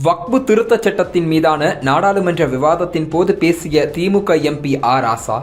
வக்பு திருத்தச் சட்டத்தின் மீதான நாடாளுமன்ற விவாதத்தின் போது பேசிய திமுக எம்பி ராசா,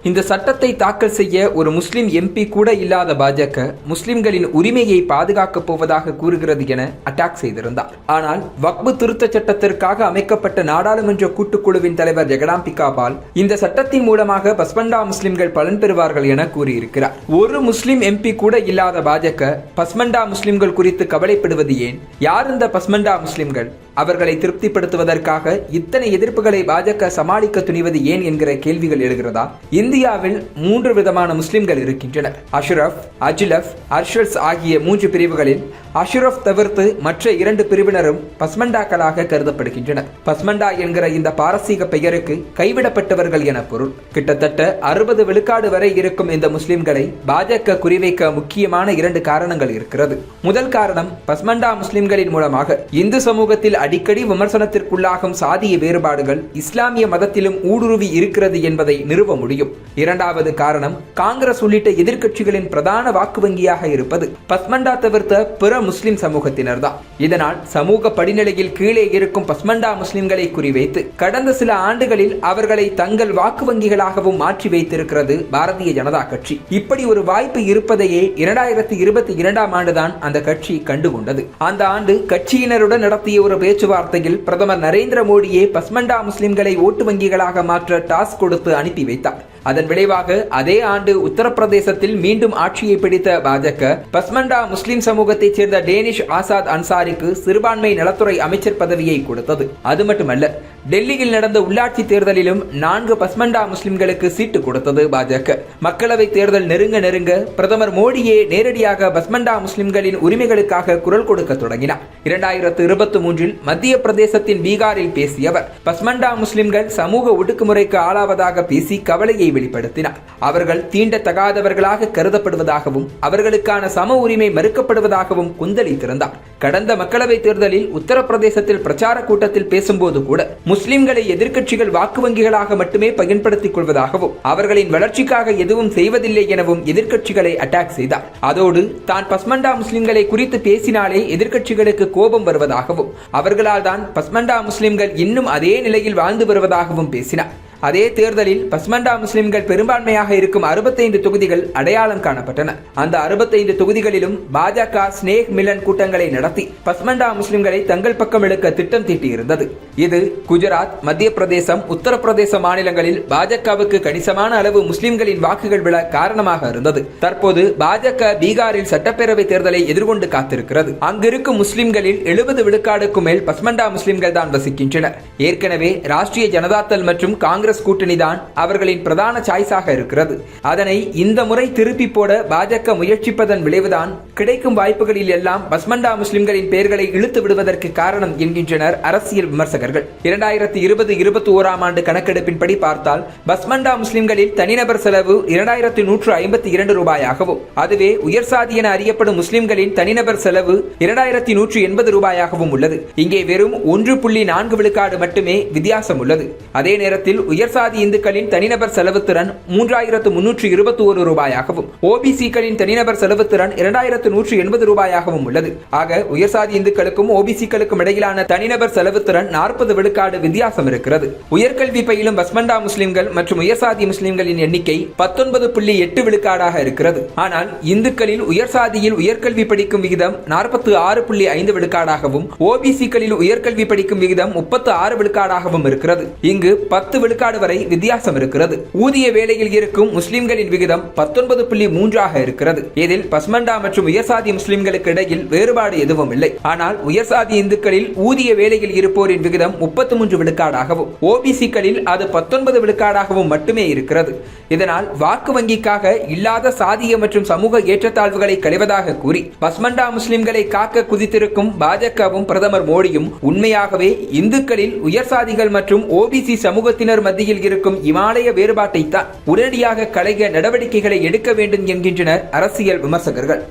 இந்த சட்டத்தை தாக்கல் செய்ய ஒரு முஸ்லிம் எம்பி கூட இல்லாத பாஜக முஸ்லிம்களின் உரிமையை பாதுகாக்கப் போவதாக கூறுகிறது என அட்டாக் செய்திருந்தார். ஆனால் வக்பு திருத்தச் சட்டத்திற்காக அமைக்கப்பட்ட நாடாளுமன்ற கூட்டுக்குழுவின் தலைவர் ஜெகதாம்பிகா பால் இந்த சட்டத்தின் மூலமாக பஸ்மண்டா முஸ்லிம்கள் பலன் பெறுவார்கள் என கூறியிருக்கிறார். ஒரு முஸ்லிம் எம்பி கூட இல்லாத பாஜக பஸ்மண்டா முஸ்லிம்கள் குறித்து கவலைப்படுவது ஏன்? யார் இந்த பஸ்மண்டா முஸ்லிம்கள்? அவர்களை திருப்திப்படுத்துவதற்காக இத்தனை எதிர்ப்புகளை பாஜக சமாளிக்க துணிவது ஏன் என்கிற கேள்விகள் எழுகிறதா? இந்தியாவில் 3 விதமான முஸ்லிம்கள் இருக்கின்றனர். அஷ்ரப், அஜ்லப், அர்ஷல்ஸ் ஆகிய 3 பிரிவுகளில் அஷ்ரப் தவிர்த்து மற்ற 2 பிரிவினரும் பஸ்மண்டாக்களாக கருதப்படுகின்றனர். பஸ்மண்டா என்கிற இந்த பாரசீக பெயருக்கு கைவிடப்பட்டவர்கள் என பொருள். கிட்டத்தட்ட 60 விழுக்காடு வரை இருக்கும் இந்த முஸ்லிம்களை பாஜக குறிவைக்க முக்கியமான 2 காரணங்கள் இருக்கிறது. முதல் காரணம், பஸ்மண்டா முஸ்லிம்களின் மூலமாக இந்து சமூகத்தில் அடிக்கடி விமர்சனத்திற்குள்ளாகும் சாதிய வேறுபாடுகள் இஸ்லாமிய மதத்திலும் ஊடுருவி இருக்கிறது என்பதை நிறுவ முடியும். இரண்டாவது காரணம், காங்கிரஸ் உள்ளிட்ட எதிர்க்கட்சிகளின் பிரதான வாக்கு வங்கியாக இருப்பது பஸ்மண்டா தவிர்த்த பிற முஸ்லிம் சமூகத்தினர்தான். இதனால் சமூக படிநிலையில் கீழே இருக்கும் பஸ்மண்டா முஸ்லிம்களை குறிவைத்து கடந்த சில ஆண்டுகளில் அவர்களை தங்கள் வாக்கு வங்கிகளாகவும் மாற்றி வைத்திருக்கிறது பாரதிய ஜனதா கட்சி. இப்படி ஒரு வாய்ப்பு இருப்பதையே 2022ஆம் ஆண்டுதான் அந்த கட்சி கண்டுகொண்டது. அந்த ஆண்டு கட்சியினருடன் நடத்திய ஒரு பேச்சுவார்த்தையில் பிரதமர் நரேந்திர மோடியே பஸ்மண்டா முஸ்லிம்களை ஓட்டு வங்கிகளாக மாற்ற டாஸ்க் கொடுத்து அனுப்பி வைத்தார். அதன் விளைவாக அதே ஆண்டு உத்தரப்பிரதேசத்தில் மீண்டும் ஆட்சியை பிடித்த பாஜக பஸ்மண்டா முஸ்லிம் சமூகத்தைச் சேர்ந்த டேனிஷ் ஆசாத் அன்சாரிக்கு சிறுபான்மை நலத்துறை அமைச்சர் பதவியை கொடுத்தது. அது மட்டுமல்ல, டெல்லியில் நடந்த உள்ளாட்சி தேர்தலிலும் 4 பஸ்மண்டா முஸ்லிம்களுக்கு சீட்டு கொடுத்தது பாஜக. மக்களவை தேர்தல் நெருங்க பிரதமர் மோடியே நேரடியாக பஸ்மண்டா முஸ்லிம்களின் உரிமைகளுக்காக குரல் கொடுக்க தொடங்கினார். 2023இல் மத்திய பிரதேசத்தின் பீகாரில் பேசிய அவர் பஸ்மண்டா முஸ்லிம்கள் சமூக ஒடுக்குமுறைக்கு ஆளாவதாக பேசி கவலையை வெளிப்படுத்தினார். அவர்கள் தீண்டத்தகாதவர்களாக கருதப்படுவதாகவும் அவர்களுக்கான சம உரிமை மறுக்கப்படுவதாகவும் கொந்தளித்திருந்தார். கடந்த மக்களவை தேர்தலில் உத்தரப்பிரதேசத்தில் பிரச்சார கூட்டத்தில் பேசும்போது கூட முஸ்லிம்களை எதிர்க்கட்சிகள் வாக்கு வங்கிகளாக மட்டுமே பயன்படுத்திக் கொள்வதாகவும் அவர்களின் வளர்ச்சிக்காக எதுவும் செய்வதில்லை எனவும் எதிர்க்கட்சிகளை அட்டாக் செய்தார். அதோடு தான் பஸ்மண்டா முஸ்லிம்களை குறித்து பேசினாலே எதிர்க்கட்சிகளுக்கு கோபம் வருவதாகவும் அவர்களால் தான் பஸ்மண்டா முஸ்லிம்கள் இன்னும் அதே நிலையில் வாழ்ந்து வருவதாகவும் பேசினார். அதே தேர்தலில் பஸ்மண்டா முஸ்லிம்கள் பெரும்பான்மையாக இருக்கும் 65 தொகுதிகள் அடையாளம் காணப்பட்டன. அந்த 65 தொகுதிகளிலும் பாஜக ஸ்னேக் மிலன் கூட்டங்களை நடத்தி பஸ்மண்டா முஸ்லிம்களை தங்கள் பக்கம் இழுக்க திட்டம் தீட்டியிருந்தது. இது குஜராத், மத்திய பிரதேசம், உத்தரப்பிரதேச மாநிலங்களில் பாஜகவுக்கு கணிசமான அளவு முஸ்லிம்களின் வாக்குகள் விழ காரணமாக இருந்தது. தற்போது பாஜக பீகாரில் சட்டப்பேரவை தேர்தலை எதிர்கொண்டு காத்திருக்கிறது. அங்கிருக்கும் முஸ்லிம்களில் 70 விழுக்காடுக்கும் மேல் பஸ்மண்டா முஸ்லிம்கள் தான் வசிக்கின்றனர். ஏற்கனவே ராஷ்டிரிய ஜனதாதள் மற்றும் காங்கிரஸ் கூட்டணி தான் அவர்களின் பிரதான சாய்ஸாக இருக்கிறது. அதனை இந்த முறை திருப்பி போட பாஜக முயற்சிப்பதன் விளைவுதான் கிடைக்கும் வாய்ப்புகளில் எல்லாம் பஸ்மண்டா முஸ்லிம்களின் பெயர்களை இழுத்து விடுவதற்கு காரணம் என்கின்றனர் அரசியல் விமர்சகர்கள். 2020-21ஆம் ஆண்டு கணக்கெடுப்பின்படி பார்த்தால் பஸ்மண்டா முஸ்லிம்களில் தனிநபர் செலவு 2152 ரூபாயாகவும் அதுவே உயர் சாதி என அறியப்படும் முஸ்லிம்களின் தனிநபர் செலவு 2180 ரூபாயாகவும் உள்ளது. இங்கே வெறும் 1.4 விழுக்காடு மட்டுமே வித்தியாசம் உள்ளது. அதே நேரத்தில் உயர்சாதி இந்துக்களின் தனிநபர் செலவு திறன் 3321 ரூபாயாகவும் ஓபிசிக்களின் தனிநபர் செலவு திறன் 2180 ரூபாயாகவும் உள்ளது. ஆக உயர்சாதி இந்துக்களுக்கும் ஓபிசிக்களுக்கும் இடையிலான தனிநபர் செலவு திறன் 40 விழுக்காடு வித்தியாசம் இருக்கிறது. உயர்கல்வி பயிலும் பஸ்மண்டா முஸ்லிம்கள் மற்றும் உயர்சாதி முஸ்லிம்களின் எண்ணிக்கை 19.8 விழுக்காடாக இருக்கிறது. ஆனால் இந்துக்களில் உயர்சாதியில் உயர்கல்வி படிக்கும் விகிதம் 46.5 விழுக்காடாகவும் ஓபிசிக்களில் உயர்கல்வி படிக்கும் விகிதம் 36 விழுக்காடாகவும் இருக்கிறது. இங்கு 10 விழுக்காடு வரை வித்தியாசம் இருக்கிறது. ஊதிய வேலையில் இருக்கும் முஸ்லிம்களின் விகிதம் 19.3 இருக்கிறது. இதில் பஸ்மண்டா மற்றும் உயர்சாதி முஸ்லிம்களுக்கு இடையில் வேறுபாடு எதுவும் இல்லை. ஆனால் உயர்சாதி இந்துக்களில் ஊதிய வேலையில் இருப்போரின் விகிதம் 33 விழுக்காடாகவும் ஓபிசிக்களில் அது 19 விழுக்காடாகவும் மட்டுமே இருக்கிறது. இதனால் வாக்கு வங்கிக்காக இல்லாத சாதிய மற்றும் சமூக ஏற்றத்தாழ்வுகளை களைவதாக கூறி பஸ்மண்டா முஸ்லிம்களை காக்க குதித்திருக்கும் பாஜகவும் பிரதமர் மோடியும் உண்மையாகவே இந்துக்களில் உயர்சாதிகள் மற்றும் ஓபிசி சமூகத்தினர் மத்தியில் இருக்கும் இமாலய வேறுபாட்டை தான் உடனடியாக களைய நடவடிக்கைகளை எடுக்க வேண்டும் என்கின்றனர் அரசியல் விமர்சகர்கள்.